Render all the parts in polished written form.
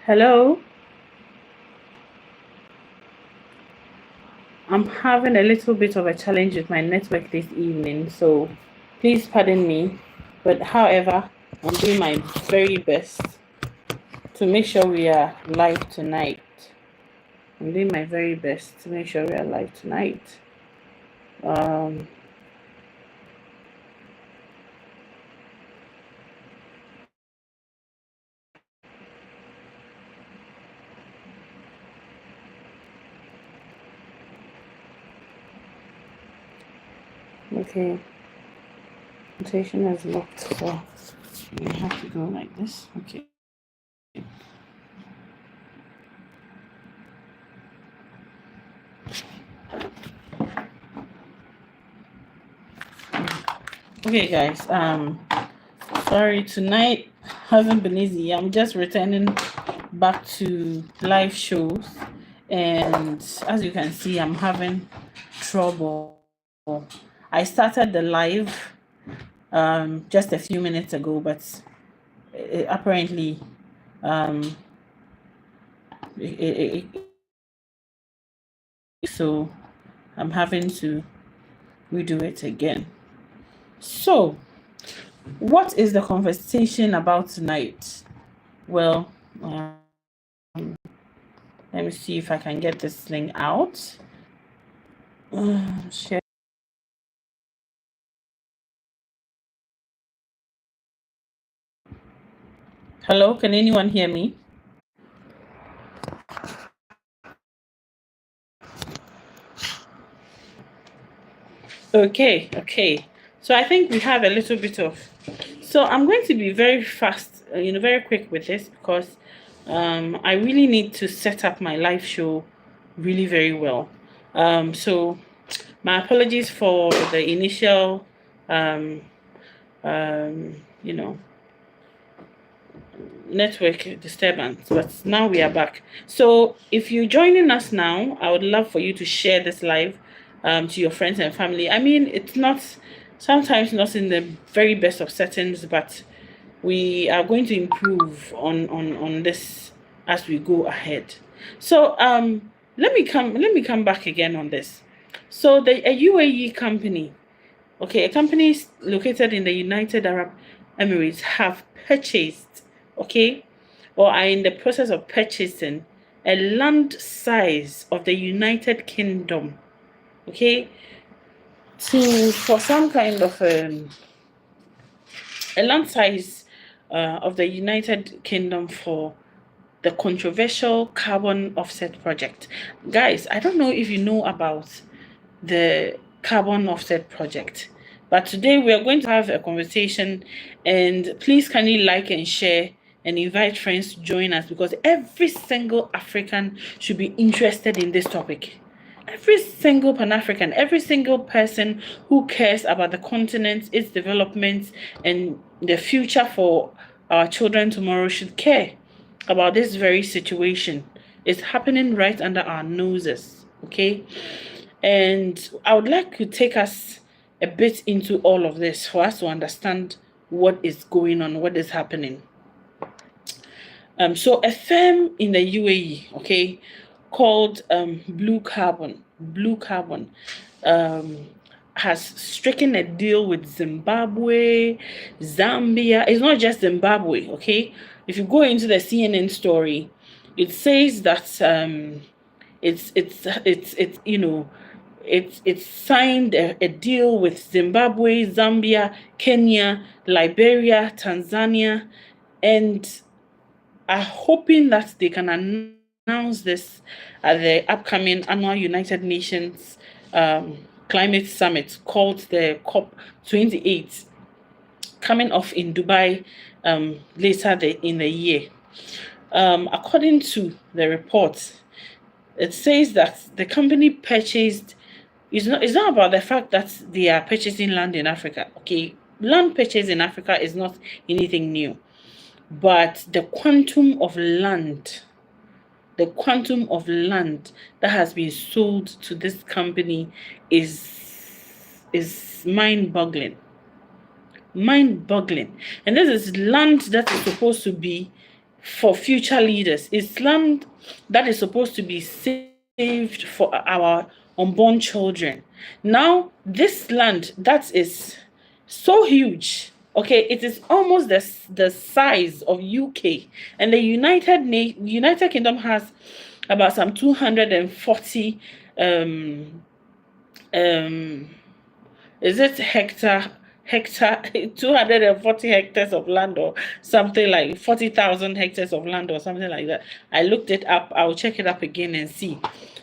Hello, I'm having a little bit of a challenge with my network this evening, so please pardon me. But however, I'm doing my very best to make sure we are live tonight. I'm doing my very best to make sure we are live tonight. Um, okay, invitation is locked, so we have to go like this. Okay. Okay, guys. Sorry, tonight hasn't been easy. I'm just returning back to live shows, and as you can see, I'm having trouble. I started the live just a few minutes ago, but apparently um so I'm having to redo it again. So what is the conversation about tonight? Well, let me see if I can get this thing out. Share. Hello, can anyone hear me? Okay. So I think we have a little bit of. So I'm going to be very fast, very quick with this because I really need to set up my live show really very well. So my apologies for the initial, um, you know, network disturbance, but now we are back. So if you're joining us now, I would love for you to share this live to your friends and family. I mean, it's not sometimes not in the very best of settings, but we are going to improve on this as we go ahead. So let me come back again on this. So a UAE company, okay, a company located in the United Arab Emirates have purchased, okay, or are in the process of purchasing a land size of the United Kingdom, okay, to for some kind of a land size of the United Kingdom for the controversial carbon offset project. Guys, I don't know if you know about the carbon offset project, but today we are going to have a conversation, and please kindly like and share and invite friends to join us because every single African should be interested in this topic. Every single Pan-African, every single person who cares about the continent, its development, and the future for our children tomorrow should care about this very situation. It's happening right under our noses, okay? And I would like to take us a bit into all of this for us to understand what is going on, what is happening. So a firm in the UAE, okay, called Blue Carbon, um, has stricken a deal with Zimbabwe, Zambia. It's not just Zimbabwe, okay. If you go into the CNN story, it says that it's it's signed a deal with Zimbabwe, Zambia, Kenya, Liberia, Tanzania, and are hoping that they can announce this at the upcoming annual United Nations climate summit called the COP28, coming off in Dubai later in the year. According to the report, it says that the company purchased. It's not about the fact that they are purchasing land in Africa. Okay, land purchase in Africa is not anything new, but the quantum of land that has been sold to this company is mind-boggling. And this is land that is supposed to be for future leaders. It's land that is supposed to be saved for our unborn children. Now, this land that is so huge, okay, it is almost the size of UK, and the United Kingdom has about some 240 is it hectare 240 hectares of land, or something like 40,000 hectares of land, or something like that. I looked it up. I'll check it up again and see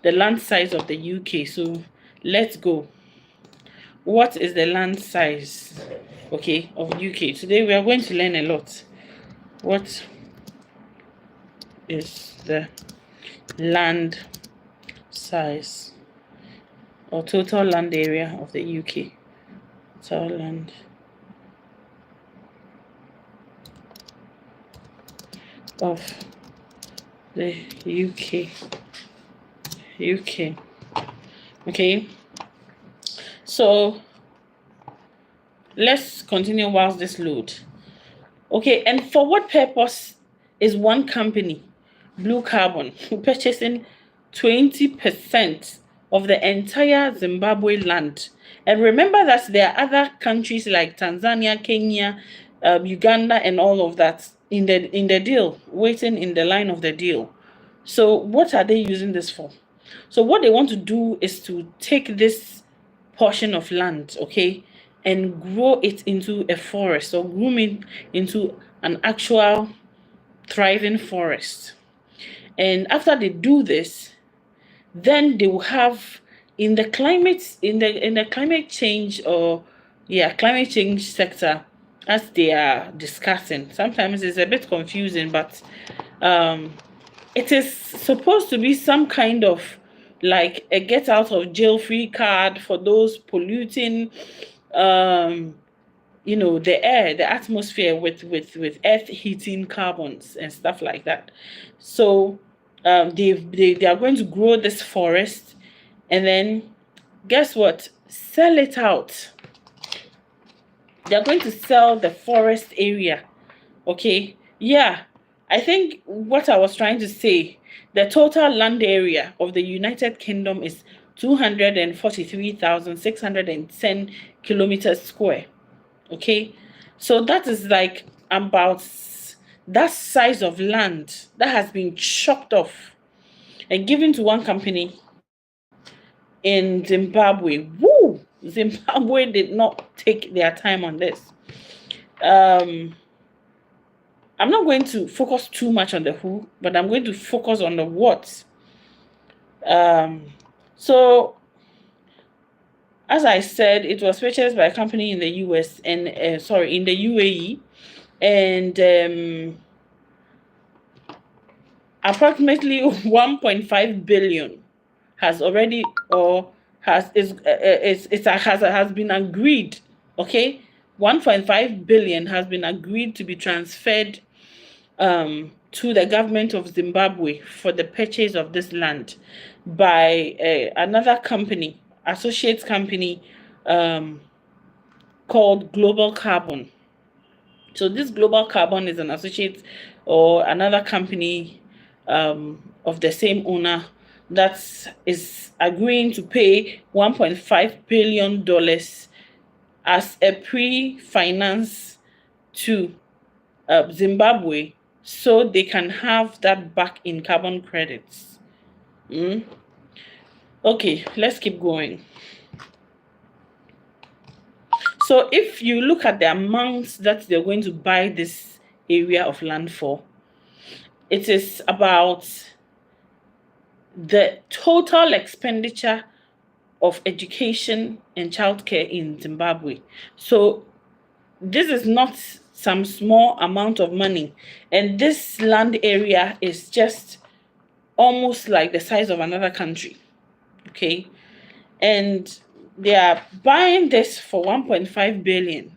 the land size of the UK. So let's go. What is the land size, okay, of UK? Today we are going to learn a lot. What is the land size or total land area of the UK? Total land of the UK. Okay, so let's continue whilst this load. Okay, and for what purpose is one company, Blue Carbon, purchasing 20% of the entire Zimbabwe land? And remember that there are other countries like Tanzania, Kenya, Uganda, and all of that in the deal, waiting in the line of the deal. So what are they using this for? So what they want to do is to take this portion of land, okay, and grow it into a forest, or groom it into an actual thriving forest. And after they do this, then they will have in the climate change, or climate change sector, as they are discussing. Sometimes it's a bit confusing, but it is supposed to be some kind of like a get out of jail free card for those polluting the air, the atmosphere with earth heating carbons and stuff like that. So they are going to grow this forest, and then guess what? Sell it out. They're going to sell the forest area. Okay, yeah, I think what I was trying to say, the total land area of the United Kingdom is 243,610 kilometers square. Okay, so that is like about that size of land that has been chopped off and given to one company in Zimbabwe. Woo! Zimbabwe did not take their time on this. I'm not going to focus too much on the who, but I'm going to focus on the what. So, as I said, it was purchased by a company in the US and in the UAE, and approximately 1.5 billion has already has been agreed. Okay, 1.5 billion has been agreed to be transferred to the government of Zimbabwe for the purchase of this land by another company, associate company, called Global Carbon. So this Global Carbon is an associate or another company of the same owner that is agreeing to pay $1.5 billion as a pre-finance to Zimbabwe, so they can have that back in carbon credits. Okay, let's keep going. So if you look at the amounts that they're going to buy this area of land for, it is about the total expenditure of education and childcare in Zimbabwe. So this is not some small amount of money, and this land area is just almost like the size of another country. Okay, and they are buying this for 1.5 billion.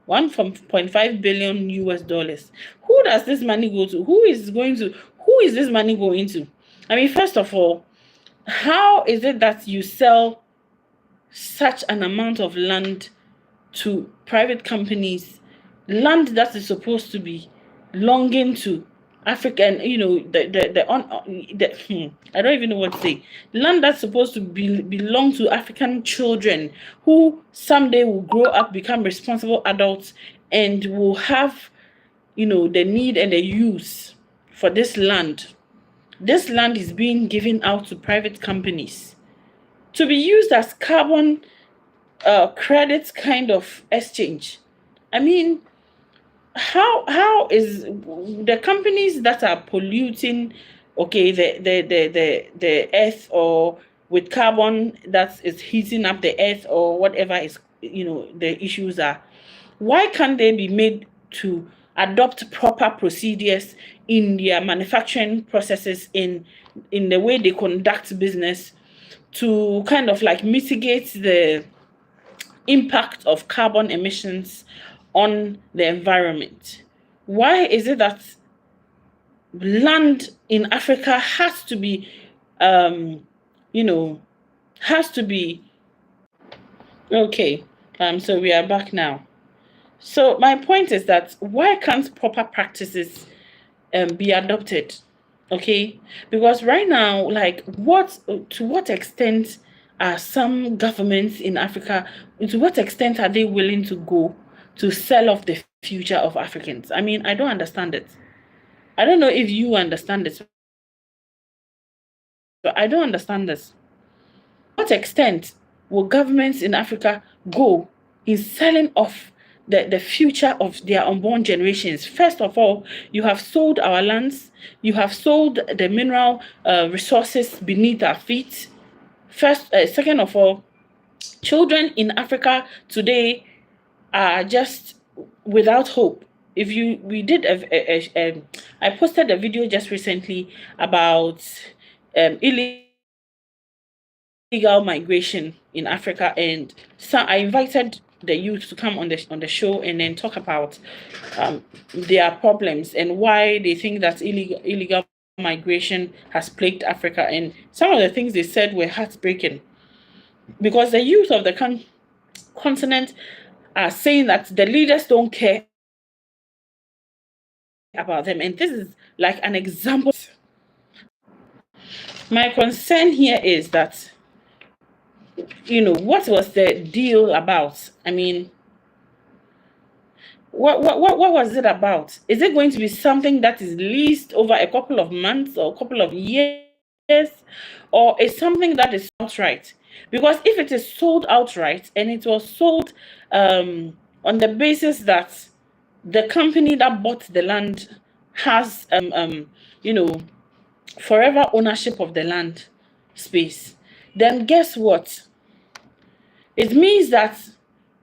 1.5 billion US dollars. Who does this money go to? Who is this money going to? I mean, first of all, how is it that you sell such an amount of land to private companies, land that is supposed to be belonging to African, I don't even know what to say. Land that's supposed to belong to African children who someday will grow up, become responsible adults, and will have, the need and the use for this land. This land is being given out to private companies to be used as carbon credits kind of exchange. I mean, how is the companies that are polluting, okay, the earth, or with carbon that is heating up the earth, or whatever is, the issues are, why can't they be made to adopt proper procedures in their manufacturing processes, in the way they conduct business, to kind of like mitigate the impact of carbon emissions on the environment? Why is it that land in Africa has to be, you know, has to be okay? So we are back now. So my point is that why can't proper practices be adopted? Okay, because right now, like, to what extent are some governments in Africa, to what extent are they willing to go to sell off the future of Africans? I mean, I don't understand it. I don't know if you understand this, but I don't understand this. What extent will governments in Africa go in selling off the future of their unborn generations? First of all, you have sold our lands, you have sold the mineral resources beneath our feet. Second of all, children in Africa today are just without hope. I posted a video just recently about illegal migration in Africa, and so I invited the youth to come on the show and then talk about their problems and why they think that illegal migration has plagued Africa. And some of the things they said were heartbreaking, because the youth of the continent are saying that the leaders don't care about them, and this is like an example. My concern here is that, what was the deal about? I mean, what was it about? Is it going to be something that is leased over a couple of months or a couple of years, or is something that is outright? Because if it is sold outright and it was sold on the basis that the company that bought the land has forever ownership of the land space, then guess what? It means that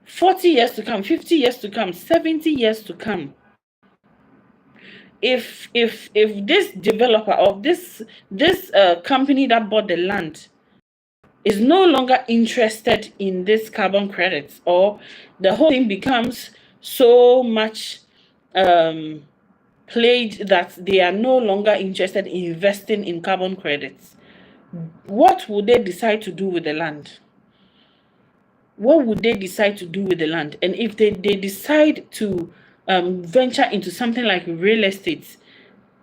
40 years to come, 50 years to come, 70 years to come, if this developer of this company that bought the land is no longer interested in this carbon credits, or the whole thing becomes so much played that they are no longer interested in investing in carbon credits, what would they decide to do with the land? What would they decide to do with the land? And if they decide to venture into something like real estate,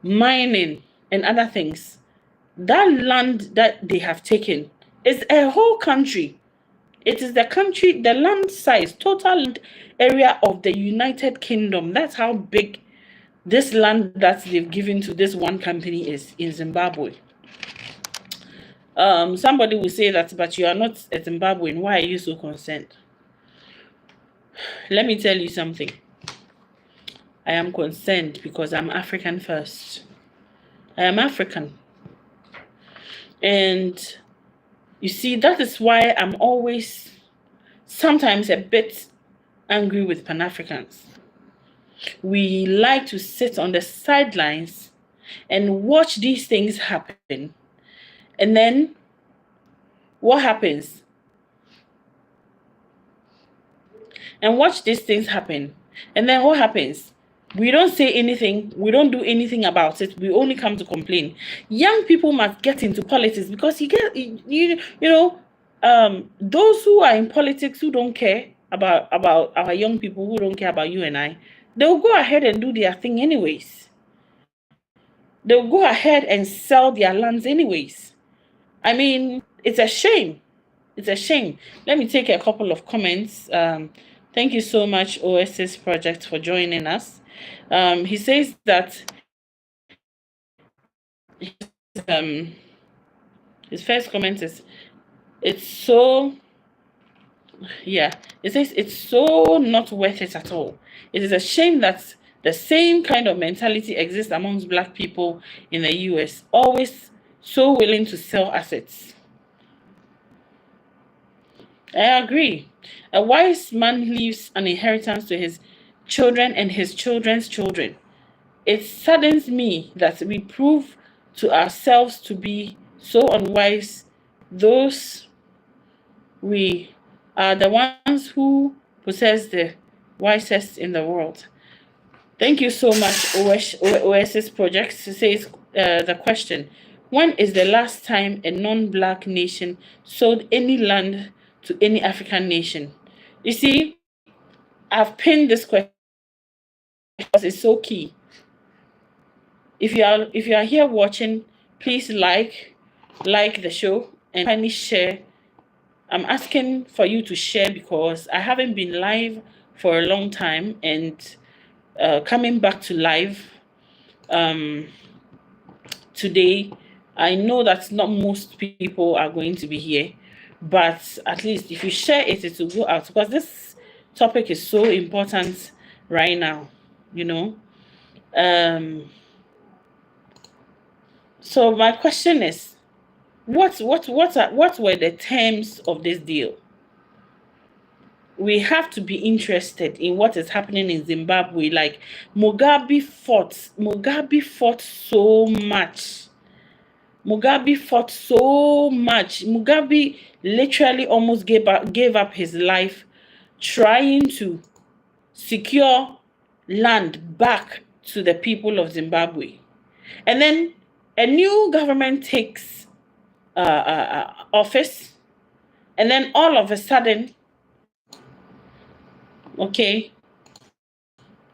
mining, and other things, that land that they have taken is a whole country. It is the land size, total land area of the United Kingdom. That's how big this land that they've given to this one company is in Zimbabwe. Somebody will say that, but you are not a Zimbabwean. Why are you so concerned? Let me tell you something. I am concerned because I'm African first. I am African. And you see, that is why I'm always sometimes a bit angry with Pan-Africans. We like to sit on the sidelines and watch these things happen. And then what happens? And watch these things happen. And then what happens? We don't say anything. We don't do anything about it. We only come to complain. Young people must get into politics, because those who are in politics, who don't care about our young people, who don't care about you and I, they'll go ahead and do their thing anyways. they'll go ahead and sell their lands anyways. I mean, it's a shame. It's a shame. Let me take a couple of comments. Thank you so much, OSS Project, for joining us. He says that his first comment is, it's so, yeah, it says it's so not worth it at all. It is a shame that the same kind of mentality exists amongst Black people in the US, always so willing to sell assets. I agree. A wise man leaves an inheritance to his children and his children's children. It saddens me that we prove to ourselves to be so unwise. Those we are the ones who possess the wisest in the world. Thank you so much, OSS Project. It says the question, when is the last time a non-Black nation sold any land to any African nation? You see, I've pinned this question because it's so key. If you are here watching, please like the show and kindly share. I'm asking for you to share because I haven't been live for a long time, and coming back to live today, I know that not most people are going to be here, but at least if you share it, it will go out, because this topic is so important right now, you know. So my question is, what were the terms of this deal? We have to be interested in what is happening in Zimbabwe. Like, Mugabe fought so much. Mugabe fought so much. Mugabe literally almost gave up his life trying to secure land back to the people of Zimbabwe. And then a new government takes office, and then all of a sudden, okay,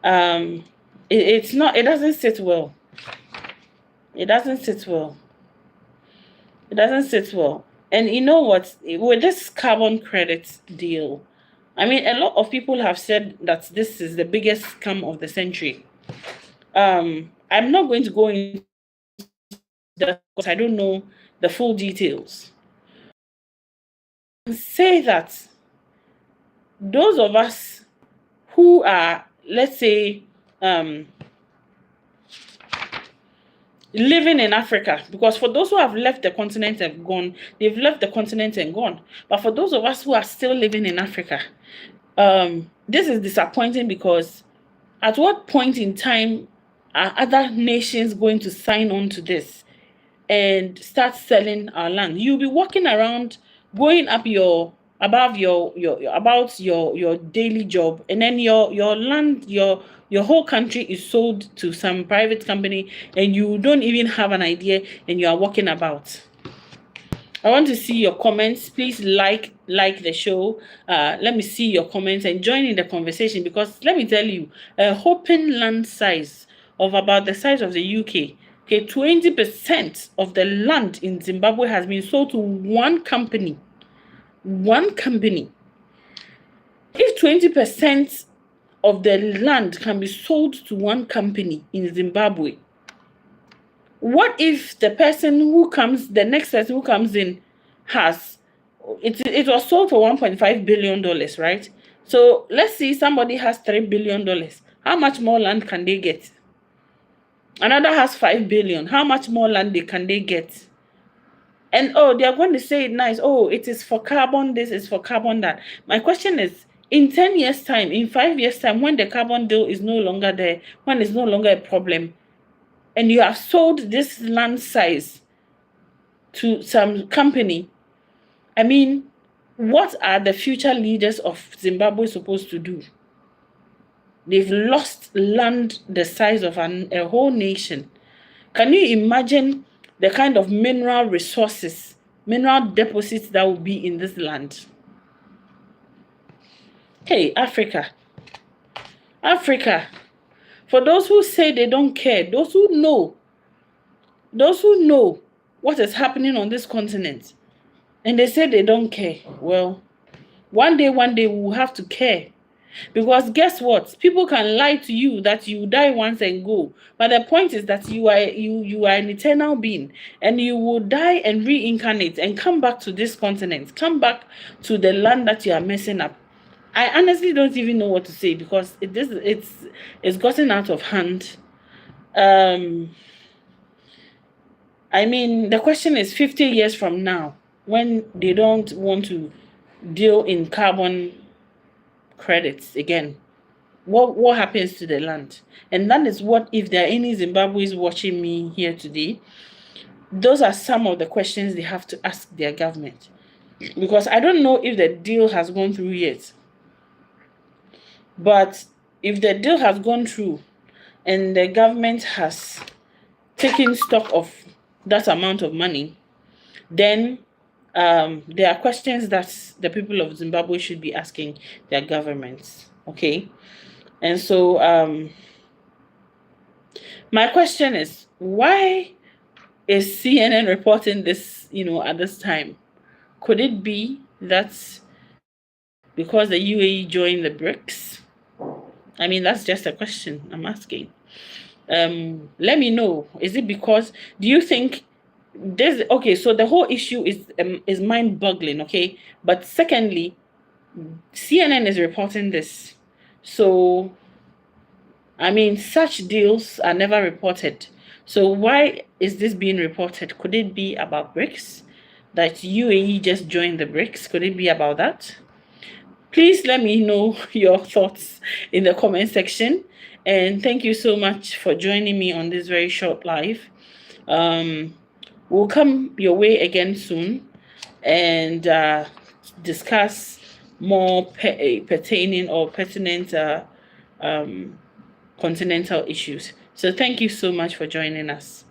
it doesn't sit well. It doesn't sit well. It doesn't sit well. And you know what? With this carbon credit deal, I mean, a lot of people have said that this is the biggest scam of the century. I'm not going to go into that because I don't know the full details. Say that those of us who are, let's say, living in Africa, because for those who have left the continent and gone, they've left the continent and gone. But for those of us who are still living in Africa, this is disappointing, because at what point in time are other nations going to sign on to this and start selling our land? You'll be walking around, going up about your daily job, and then your land, your whole country is sold to some private company, and you don't even have an idea, and you are walking about. I want to see your comments. Please like the show. Let me see your comments and join in the conversation, because let me tell you, a open land size of about the size of the UK, okay, 20% of the land in Zimbabwe has been sold to one company. One company. If 20% of the land can be sold to one company in Zimbabwe, what if the next person who comes in has, it was sold for $1.5 billion, right? So let's see, somebody has $3 billion. How much more land can they get? Another has 5 billion. How much more land can they get? And oh, they are going to say it nice. Oh, it is for carbon this, is for carbon that. My question is, in 10 years' time, in 5 years' time, when the carbon deal is no longer there, when it's no longer a problem, and you have sold this land size to some company, I mean, what are the future leaders of Zimbabwe supposed to do? They've lost land the size of a whole nation. Can you imagine the kind of mineral resources, mineral deposits that will be in this land? Hey, Africa. Africa. For those who say they don't care, those who know those who know what is happening on this continent, and they say they don't care, well, one day we will have to care. Because guess what? People can lie to you that you die once and go. But the point is that you are an eternal being, and you will die and reincarnate and come back to this continent, come back to the land that you are messing up. I honestly don't even know what to say, because it's gotten out of hand. I mean, the question is 50 years from now, when they don't want to deal in carbon credits again, what happens to the land? And that is what, if there are any Zimbabweans watching me here today, those are some of the questions they have to ask their government. Because I don't know if the deal has gone through yet, but if the deal has gone through and the government has taken stock of that amount of money, then there are questions that the people of Zimbabwe should be asking their governments. Okay. And so my question is, why is CNN reporting this, at this time? Could it be that because the UAE joined the BRICS? I mean, that's just a question I'm asking. Let me know. Is it because, do you think this? Okay, so the whole issue is mind-boggling, okay? But secondly, CNN is reporting this. So, I mean, such deals are never reported. So why is this being reported? Could it be about BRICS? That UAE just joined the BRICS? Could it be about that? Please let me know your thoughts in the comment section. And thank you so much for joining me on this very short live. We'll come your way again soon and discuss more pertaining or pertinent continental issues. So thank you so much for joining us.